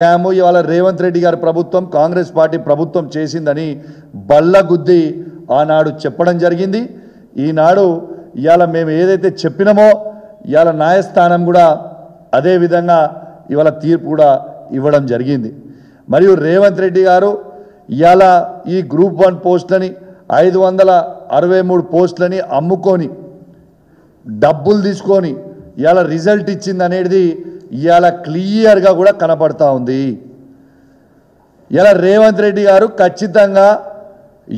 Scam ఇవాళ రేవంత్ రెడ్డి గారి ప్రభుత్వం కాంగ్రెస్ పార్టీ ప్రభుత్వం చేసిందని బల్లగుద్ది ఆనాడు చెప్పడం జరిగింది. ఈనాడు ఇవాళ మేము ఏదైతే చెప్పినామో ఇవాళ న్యాయస్థానం కూడా అదే విధంగా ఇవాళ తీర్పు కూడా ఇవ్వడం జరిగింది. మరియు రేవంత్ రెడ్డి గారు ఇవాళ ఈ గ్రూప్ 1 పోస్టులని 563 పోస్టులని అమ్ముకొని డబ్బులు తీసుకొని ఇవాళ రిజల్ట్ ఇచ్చింది అనేది ఇవాళ క్లియర్గా కూడా కనపడతా ఉంది. ఇలా రేవంత్ రెడ్డి గారు ఖచ్చితంగా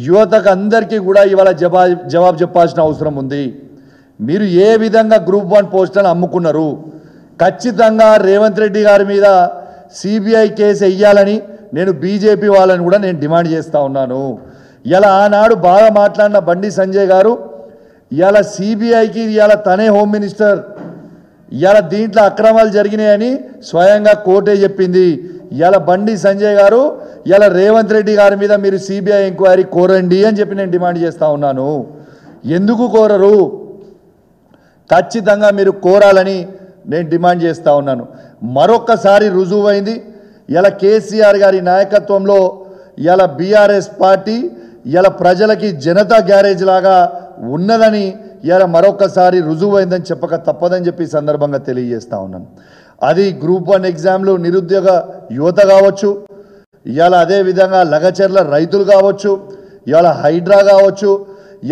యువతకు అందరికీ కూడా ఇవాళ జవాబు చెప్పాల్సిన అవసరం ఉంది. మీరు ఏ విధంగా గ్రూప్ 1 పోస్టులను అమ్ముకున్నారు, ఖచ్చితంగా రేవంత్ రెడ్డి గారి మీద సిబిఐ కేసు వేయాలని నేను బీజేపీ వాళ్ళని కూడా నేను డిమాండ్ చేస్తూ ఉన్నాను. ఇలా ఆనాడు బాగా మాట్లాడిన బండి సంజయ్ గారు ఇవాళ సిబిఐకి ఇవాళ తనే హోమ్ మినిస్టర్, ఇవాళ దీంట్లో అక్రమాలు జరిగినాయని స్వయంగా కోర్టే చెప్పింది. ఇవాళ బండి సంజయ్ గారు ఇవాళ రేవంత్ రెడ్డి గారి మీద మీరు సిబిఐ ఎంక్వైరీ కోరండి అని చెప్పి నేను డిమాండ్ చేస్తూ ఉన్నాను. ఎందుకు కోరరు? ఖచ్చితంగా మీరు కోరాలని నేను డిమాండ్ చేస్తూ ఉన్నాను. మరొక్కసారి రుజువైంది ఇలా కేసీఆర్ గారి నాయకత్వంలో ఇలా బీఆర్ఎస్ పార్టీ ఇలా ప్రజలకి జనతా గ్యారేజ్ లాగా ఉన్నదని ఇలా మరొకసారి రుజువైందని చెప్పక తప్పదని చెప్పి సందర్భంగా తెలియజేస్తూ ఉన్నాను. అది గ్రూప్ 1 ఎగ్జామ్లు నిరుద్యోగ యువత కావచ్చు, ఇవాళ అదేవిధంగా లగచర్ల రైతులు కావచ్చు, ఇవాళ హైడ్రా కావచ్చు,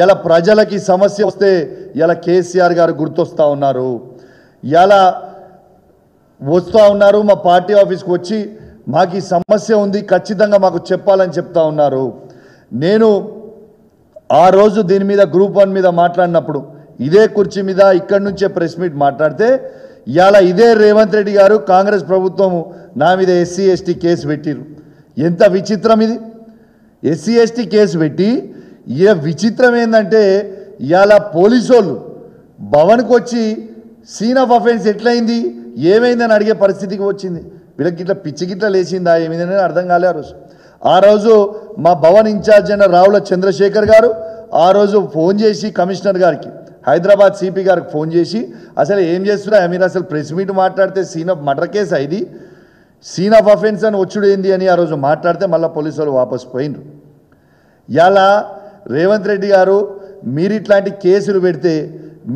ఇలా ప్రజలకి సమస్య వస్తే ఇలా కేసీఆర్ గారు గుర్తొస్తూ ఉన్నారు. ఇలా వస్తూ ఉన్నారు మా పార్టీ ఆఫీస్కి వచ్చి మాకు ఈ సమస్య ఉంది ఖచ్చితంగా మాకు చెప్పాలని చెప్తా ఉన్నారు. నేను ఆ రోజు దీని మీద గ్రూప్ 1 మీద మాట్లాడినప్పుడు ఇదే కుర్చీ మీద ఇక్కడి నుంచే ప్రెస్ మీట్ మాట్లాడితే ఇవాళ ఇదే రేవంత్ రెడ్డి గారు కాంగ్రెస్ ప్రభుత్వము నా మీద ఎస్సీ ఎస్టీ కేసు పెట్టిరు. ఎంత విచిత్రం ఇది! ఎస్సీ ఎస్టీ కేసు పెట్టి ఇక విచిత్రం ఏంటంటే ఇవాళ పోలీసు వాళ్ళు భవన్కి వచ్చి సీన్ ఆఫ్ అఫెన్స్ ఎట్లయింది ఏమైందని అడిగే పరిస్థితికి వచ్చింది. వీళ్ళకి ఇట్లా పిచ్చి గిట్ల లేచిందా ఏమైందని అర్థం కాలే. ఆ రోజు మా భవన్ ఇన్ఛార్జ్ అయిన రావుల చంద్రశేఖర్ గారు ఆ రోజు ఫోన్ చేసి కమిషనర్ గారికి హైదరాబాద్ సిపి గారికి ఫోన్ చేసి అసలు ఏం చేస్తున్నా మీరు అసలు ప్రెస్ మీట్ మాట్లాడితే సీన్ ఆఫ్ మర్డర్ కేసు ఇది సీన్ ఆఫ్ అఫెన్స్ అని వచ్చుడు ఏంది అని ఆ రోజు మాట్లాడితే మళ్ళీ పోలీసు వాళ్ళు వాపసు పోయినరు. ఇలా రేవంత్ రెడ్డి గారు మీరు ఇట్లాంటి కేసులు పెడితే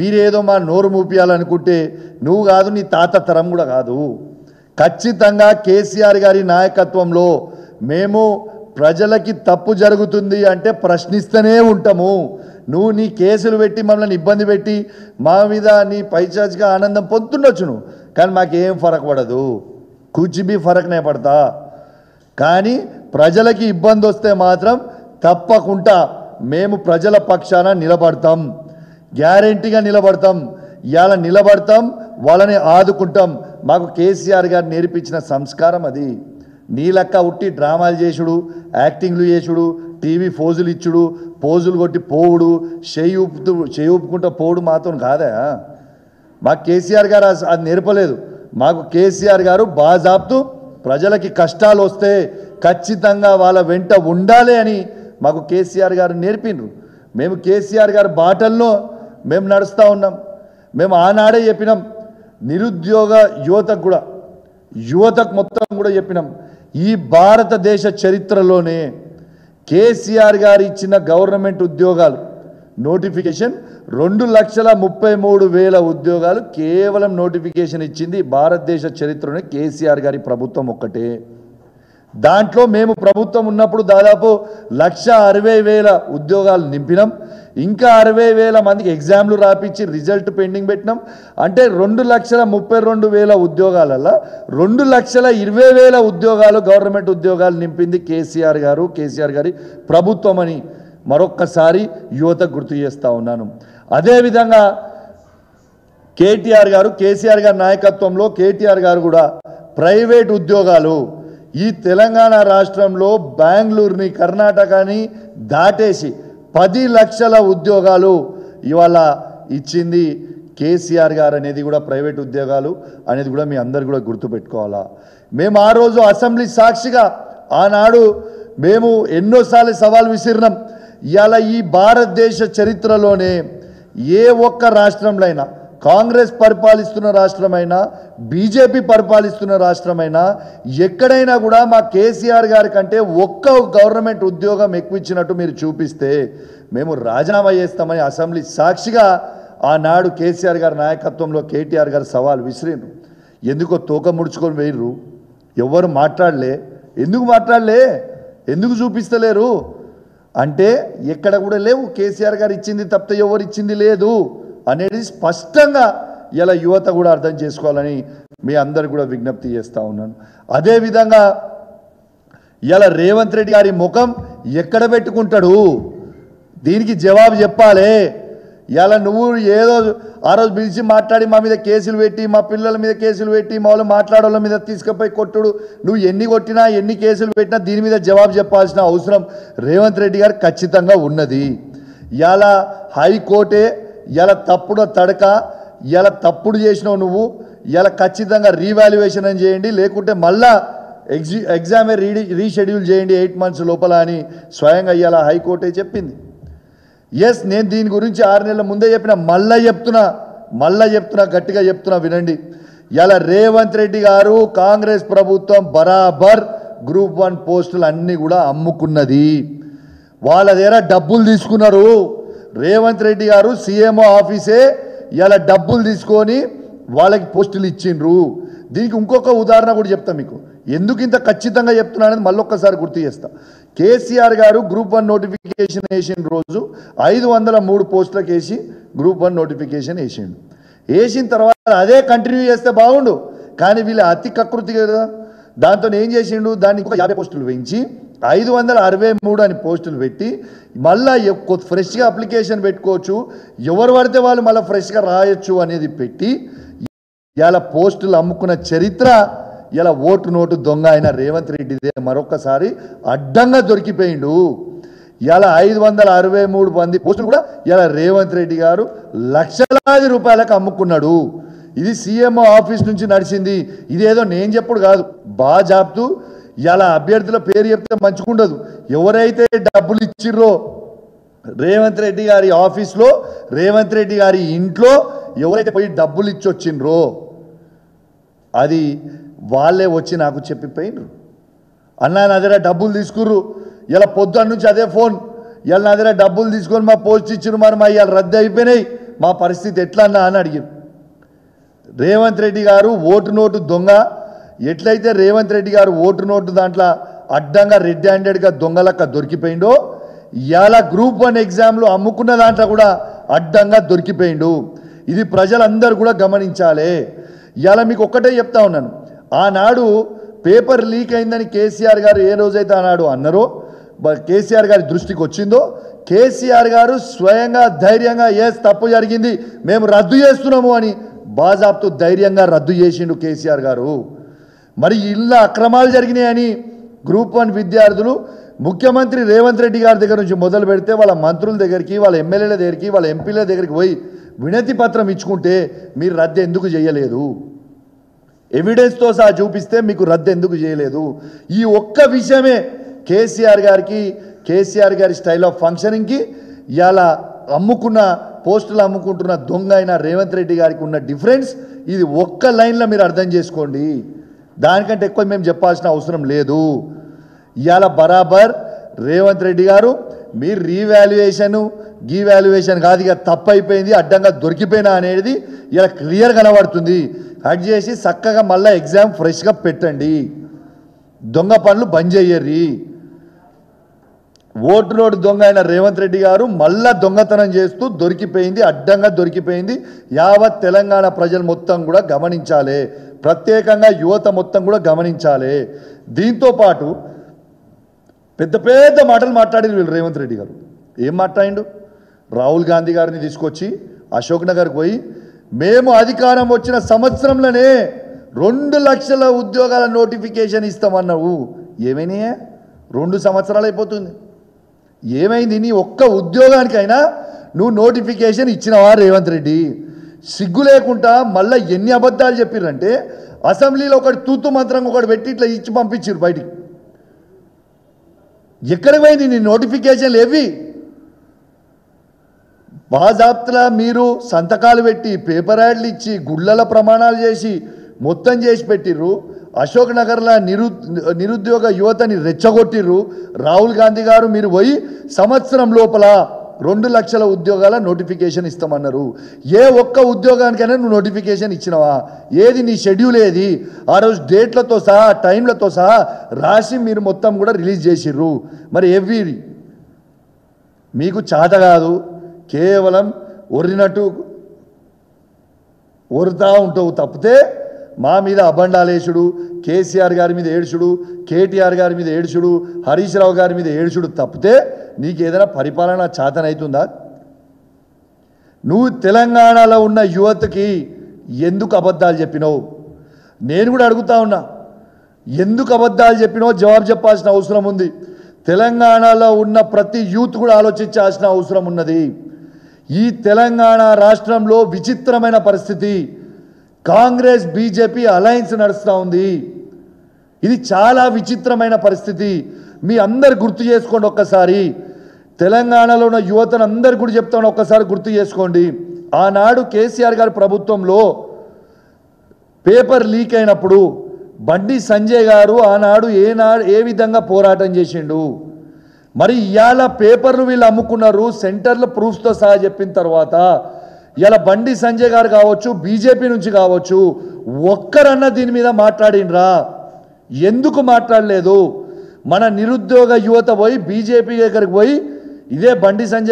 మీరేదో మా నోరు మూపియాలనుకుంటే నువ్వు కాదు నీ తాత తరం కూడా కాదు. ఖచ్చితంగా కేసీఆర్ గారి నాయకత్వంలో మేము ప్రజలకి తప్పు జరుగుతుంది అంటే ప్రశ్నిస్తూనే ఉంటాము. నువ్వు నీ కేసులు పెట్టి మమ్మల్ని ఇబ్బంది పెట్టి మా మీద నీ పైచాచిగా ఆనందం పొందుతుండొచ్చు నువ్వు, కానీ మాకేం ఫరక్ పడదు, కుచిబీ ఫరక్నే పడతా. కానీ ప్రజలకి ఇబ్బంది వస్తే మాత్రం తప్పకుండా మేము ప్రజల పక్షాన నిలబడతాం, గ్యారెంటీగా నిలబడతాం. ఇవాళ నిలబడతాం, వాళ్ళని ఆదుకుంటాం. మాకు కేసీఆర్ గారు నేర్పించిన సంస్కారం అది. నీ లెక్క ఉట్టి డ్రామాలు చేసుడు, యాక్టింగ్లు చేసుడు, టీవీ ఫోజులు ఇచ్చుడు, పోజులు కొట్టి పోవుడు, చేయి ఊపుకుంటూ పోవుడు మాతో కాదా? మాకు కేసీఆర్ గారు అది నేర్పలేదు. మాకు కేసీఆర్ గారు బాజాబ్తు ప్రజలకి కష్టాలు వస్తే ఖచ్చితంగా వాళ్ళ వెంట ఉండాలి అని మాకు కేసీఆర్ గారు నేర్పినరు. మేము కేసీఆర్ గారి బాటల్లో మేము నడుస్తూ ఉన్నాం. మేము ఆనాడే చెప్పినాం నిరుద్యోగ యువతకు కూడా, యువతకు మొత్తం కూడా చెప్పినాం ఈ భారతదేశ చరిత్రలోనే కేసీఆర్ గారు ఇచ్చిన గవర్నమెంట్ ఉద్యోగాలు నోటిఫికేషన్ 2,33,000 ఉద్యోగాలు కేవలం నోటిఫికేషన్ ఇచ్చింది భారతదేశ చరిత్రలోనే కేసీఆర్ గారి ప్రభుత్వం ఒక్కటే. దాంట్లో మేము ప్రభుత్వం ఉన్నప్పుడు దాదాపు 1,60,000 ఉద్యోగాలు నింపినాం. ఇంకా 60,000 మందికి ఎగ్జామ్లు రాపించి రిజల్ట్ పెండింగ్ పెట్టినాం. అంటే 2,32,000 ఉద్యోగాలలో 2,20,000 ఉద్యోగాలు గవర్నమెంట్ ఉద్యోగాలు నింపింది కేసీఆర్ గారు, కేసీఆర్ గారి ప్రభుత్వం అని మరొక్కసారి యువతకు గుర్తు చేస్తూ ఉన్నాను. అదేవిధంగా కేటీఆర్ గారు, కేసీఆర్ గారి నాయకత్వంలో కేటీఆర్ గారు కూడా ప్రైవేట్ ఉద్యోగాలు ఈ తెలంగాణ రాష్ట్రంలో బెంగళూరుని కర్ణాటకని దాటేసి 10 లక్షల ఉద్యోగాలు ఇవాళ ఇచ్చింది కేసీఆర్ గారు అనేది కూడా ప్రైవేట్ ఉద్యోగాలు అనేది కూడా మీ అందరు కూడా గుర్తుపెట్టుకోవాలా. మేము ఆ రోజు అసెంబ్లీ సాక్షిగా ఆనాడు మేము ఎన్నోసార్లు సవాల్ విసిరినాం. ఇవాళ ఈ భారతదేశ చరిత్రలోనే ఏ ఒక్క రాష్ట్రంలో అయినా కాంగ్రెస్ పరిపాలిస్తున్న రాష్ట్రమైనా బీజేపీ పరిపాలిస్తున్న రాష్ట్రమైనా ఎక్కడైనా కూడా మా కేసీఆర్ గారి కంటే ఒక్క గవర్నమెంట్ ఉద్యోగం ఎక్కువ ఇచ్చినట్టు మీరు చూపిస్తే మేము రాజీనామా చేస్తామని అసెంబ్లీ సాక్షిగా ఆనాడు కేసీఆర్ గారి నాయకత్వంలో కేటీఆర్ గారు సవాల్ విసిరిండ్రు. ఎందుకో తోక ముడుచుకొని వేయరు, ఎవరు మాట్లాడలే. ఎందుకు చూపిస్తలేరు అంటే ఎక్కడ కూడా లేవు. కేసీఆర్ గారు ఇచ్చింది తప్పితే ఎవరు ఇచ్చింది లేదు అనేది స్పష్టంగా ఇలా యువత కూడా అర్థం చేసుకోవాలని మీ అందరు కూడా విజ్ఞప్తి చేస్తూ ఉన్నాను. అదేవిధంగా ఇలా రేవంత్ రెడ్డి గారి ముఖం ఎక్కడ పెట్టుకుంటాడు, దీనికి జవాబు చెప్పాలి. ఇలా నువ్వు ఏదో ఆ రోజు పిలిచి మాట్లాడి మా మీద కేసులు పెట్టి, మా పిల్లల మీద కేసులు పెట్టి, మా వాళ్ళు మాట్లాడోళ్ళ మీద తీసుకుపోయి కొట్టుడు, నువ్వు ఎన్ని కొట్టినా ఎన్ని కేసులు పెట్టినా దీని మీద జవాబు చెప్పాల్సిన అవసరం రేవంత్ రెడ్డి గారు ఖచ్చితంగా ఉన్నది. ఇలా హైకోర్టే ఇలా తప్పుడు తడక, ఇలా తప్పుడు చేసినావు నువ్వు, ఇలా ఖచ్చితంగా రీవాల్యుయేషన్ అని చేయండి, లేకుంటే మళ్ళా ఎగ్జామే రీషెడ్యూల్ చేయండి 8 months లోపల అని స్వయంగా ఇలా హైకోర్టే చెప్పింది. ఎస్, నేను దీని గురించి 6 నెలల ముందే చెప్పిన, మళ్ళా చెప్తున్నా గట్టిగా చెప్తున్నా వినండి. ఇలా రేవంత్ రెడ్డి గారు కాంగ్రెస్ ప్రభుత్వం బరాబర్ గ్రూప్ 1 పోస్టులు అన్నీ కూడా అమ్ముకున్నది. వాళ్ళ దగ్గర డబ్బులు తీసుకున్నారు. రేవంత్ రెడ్డి గారు సీఎంఓ ఆఫీసే ఇలా డబ్బులు తీసుకొని వాళ్ళకి పోస్టులు ఇచ్చిండ్రు. దీనికి ఇంకొక ఉదాహరణ కూడా చెప్తా మీకు, ఎందుకు ఇంత ఖచ్చితంగా చెప్తున్నా అనేది మళ్ళొక్కసారి గుర్తు చేస్తా. కేసీఆర్ గారు గ్రూప్ 1 నోటిఫికేషన్ వేసిన రోజు 503 పోస్టులకు వేసి గ్రూప్ 1 నోటిఫికేషన్ వేసిన తర్వాత అదే కంటిన్యూ చేస్తే బాగుండు, కానీ వీళ్ళు అతి కకృతి కదా. దాంతో ఏం చేసిండు, దాన్ని ఇంకొక 50 పోస్టులు వేయించి 563 అని పోస్టులు పెట్టి మళ్ళీ ఫ్రెష్గా అప్లికేషన్ పెట్టుకోవచ్చు, ఎవరు పడితే వాళ్ళు మళ్ళీ ఫ్రెష్గా రాయొచ్చు అనేది పెట్టి ఇలా పోస్టులు అమ్ముకున్న చరిత్ర ఇలా ఓటు నోటు దొంగ అయిన రేవంత్ రెడ్డిదే మరొకసారి అడ్డంగా దొరికిపోయిండు. ఇలా 563 మంది పోస్టులు కూడా ఇలా రేవంత్ రెడ్డి గారు లక్షలాది రూపాయలకు అమ్ముకున్నాడు. ఇది సీఎంఓ ఆఫీస్ నుంచి నడిచింది. ఇదేదో నేను చెప్పుడు కాదు, బాగా చెప్తూ ఇలా అభ్యర్థుల పేరు చెప్తే మంచుకుండదు. ఎవరైతే డబ్బులు ఇచ్చిర్రో రేవంత్ రెడ్డి గారి ఆఫీస్లో, రేవంత్ రెడ్డి గారి ఇంట్లో ఎవరైతే పోయి డబ్బులు ఇచ్చి వచ్చిండ్రో అది వాళ్ళే వచ్చి నాకు చెప్పిపోయినరు. అన్నా నా దగ్గర డబ్బులు తీసుకుర్రు, ఇలా పొద్దున్న నుంచి అదే ఫోన్, ఇలా నా దగ్గర డబ్బులు తీసుకొని మా పోస్ట్ ఇచ్చిరు, మరి మా ఇవాళ రద్దు అయిపోయినాయి, మా పరిస్థితి ఎట్లా అన్నా అని అడిగారు. రేవంత్ రెడ్డి గారు ఓటు నోటు దొంగ. ఎట్లయితే రేవంత్ రెడ్డి గారు ఓటు నోటు దాంట్లో అడ్డంగా రెడ్ హ్యాండెడ్గా దొంగలక్క దొరికిపోయిండో, ఇవాళ గ్రూప్ 1 ఎగ్జామ్లో అమ్ముకున్న దాంట్లో కూడా అడ్డంగా దొరికిపోయిండు. ఇది ప్రజలందరూ కూడా గమనించాలి. ఇవాళ మీకు ఒక్కటే చెప్తా ఉన్నాను, ఆనాడు పేపర్ లీక్ అయిందని కేసీఆర్ గారు ఏ రోజైతే ఆనాడు అన్నారో, కేసీఆర్ గారి దృష్టికి వచ్చిందో, కేసీఆర్ గారు స్వయంగా ధైర్యంగా తప్పు జరిగింది మేము రద్దు చేస్తున్నాము అని బాజాబ్తు ధైర్యంగా రద్దు చేసిండు కేసీఆర్ గారు. మరి ఇళ్ళ అక్రమాలు జరిగినాయని గ్రూప్ 1 విద్యార్థులు ముఖ్యమంత్రి రేవంత్ రెడ్డి గారి దగ్గర నుంచి మొదలు పెడితే వాళ్ళ మంత్రుల దగ్గరికి, వాళ్ళ ఎమ్మెల్యేల దగ్గరికి, వాళ్ళ ఎంపీల దగ్గరికి పోయి వినతి పత్రం ఇచ్చుకుంటే మీరు రద్దు ఎందుకు చేయలేదు, ఎవిడెన్స్తో సహా చూపిస్తే మీకు రద్దు ఎందుకు చేయలేదు? ఈ ఒక్క విషయమే కేసీఆర్ గారి స్టైల్ ఆఫ్ ఫంక్షనింగ్కి ఇలా అమ్ముకున్న పోస్టులు అమ్ముకుంటున్న దొంగ అయిన రేవంత్ రెడ్డి గారికి ఉన్న డిఫరెన్స్ ఇది ఒక్క లైన్లో మీరు అర్థం చేసుకోండి. దానికంటే ఎక్కువ మేము చెప్పాల్సిన అవసరం లేదు. ఇవాళ బరాబర్ రేవంత్ రెడ్డి గారు మీరు గీవాల్యుయేషన్ కాదు, ఇక తప్పు అయిపోయింది, అడ్డంగా దొరికిపోయినా అనేది ఇలా క్లియర్ కనబడుతుంది. కట్ చేసి చక్కగా మళ్ళీ ఎగ్జామ్ ఫ్రెష్గా పెట్టండి, దొంగ పనులు బంద్ చెయ్యర్రి. ఓటు నోటు దొంగ అయిన రేవంత్ రెడ్డి గారు మళ్ళా దొంగతనం చేస్తూ దొరికిపోయింది, అడ్డంగా దొరికిపోయింది. యావత్ తెలంగాణ ప్రజలు మొత్తం కూడా గమనించాలి, ప్రత్యేకంగా యువత మొత్తం కూడా గమనించాలి. దీంతోపాటు పెద్ద పెద్ద మాటలు మాట్లాడారు వీళ్ళు. రేవంత్ రెడ్డి గారు ఏం మాట్లాడిండు, రాహుల్ గాంధీ గారిని తీసుకొచ్చి అశోక్ నగర్కి పోయి మేము అధికారం వచ్చిన సంవత్సరంలోనే 2 లక్షల ఉద్యోగాల నోటిఫికేషన్ ఇస్తామన్నావు. ఏమైనా 2 సంవత్సరాలు అయిపోతుంది, ఏమైంది? నీ ఒక్క ఉద్యోగానికైనా నువ్వు నోటిఫికేషన్ ఇచ్చినవా రేవంత్ రెడ్డి? సిగ్గు లేకుండా మళ్ళీ ఎన్ని అబద్ధాలు చెప్పిర్రంటే, అసెంబ్లీలో ఒకటి తూతు మంత్రంగా ఒకటి పెట్టి ఇట్లా ఇచ్చి పంపించారు బయటికి. ఎక్కడికి పోయింది నీ నోటిఫికేషన్లు? ఏవి బాజాప్తలా మీరు సంతకాలు పెట్టి పేపర్ యాడ్లు ఇచ్చి గుళ్ళల ప్రమాణాలు చేసి మొత్తం చేసి పెట్టిర్రు. అశోక్ నగర్లో నిరుద్యోగ యువతని రెచ్చగొట్టిర్రు. రాహుల్ గాంధీ గారు మీరు పోయి సంవత్సరం లోపల 2 లక్షల ఉద్యోగాల నోటిఫికేషన్ ఇస్తామన్నారు. ఏ ఒక్క ఉద్యోగానికైనా నువ్వు నోటిఫికేషన్ ఇచ్చినవా? ఏది నీ షెడ్యూల్ ఏది? ఆ రోజు డేట్లతో సహా టైంలతో సహా రాసి మీరు మొత్తం కూడా రిలీజ్ చేసిర్రు. మరి ఎవ్వీరి మీకు చేత కాదు, కేవలం ఒర్రినట్టు ఒరుతా ఉంటావు తప్పితే మా మీద అబండాలేసుడు, కేసీఆర్ గారి మీద ఏడ్చుడు, కేటీఆర్ గారి మీద ఏడ్చుడు, హరీష్ రావు గారి మీద ఏడ్చుడు తప్పితే నీకు ఏదైనా పరిపాలన చేతనవుతుందా? నువ్వు తెలంగాణలో ఉన్న యువతకి ఎందుకు అబద్ధాలు చెప్పినావు? నేను కూడా అడుగుతా ఉన్నా, ఎందుకు అబద్ధాలు చెప్పినావు జవాబు చెప్పాల్సిన అవసరం ఉంది. తెలంగాణలో ఉన్న ప్రతి యూత్ కూడా ఆలోచించాల్సిన అవసరం ఉన్నది. ఈ తెలంగాణ రాష్ట్రంలో విచిత్రమైన పరిస్థితి. కాంగ్రెస్ బీజేపీ అలయన్స్ నడుస్తూ ఉంది. ఇది చాలా విచిత్రమైన పరిస్థితి. మీ అందరు గుర్తు చేసుకోండి ఒక్కసారి. తెలంగాణలో ఉన్న యువతను అందరు కూడా చెప్తాను, ఒక్కసారి గుర్తు చేసుకోండి. ఆనాడు కేసీఆర్ గారి ప్రభుత్వంలో పేపర్ లీక్ అయినప్పుడు బండి సంజయ్ గారు ఆనాడు ఏ విధంగా పోరాటం చేసిండు. మరి ఇవాళ పేపర్లు వీళ్ళు అమ్ముకున్నారు సెంటర్ల ప్రూఫ్స్తో సహా చెప్పిన తర్వాత ఇలా బండి సంజయ్ గారు కావచ్చు, బీజేపీ నుంచి కావచ్చు, ఒక్కరన్నా దీని మీద మాట్లాడినరా? ఎందుకు మాట్లాడలేదు? మన నిరుద్యోగ యువత పోయి బీజేపీ దగ్గరికి పోయి ఇదే బండి సంజయ్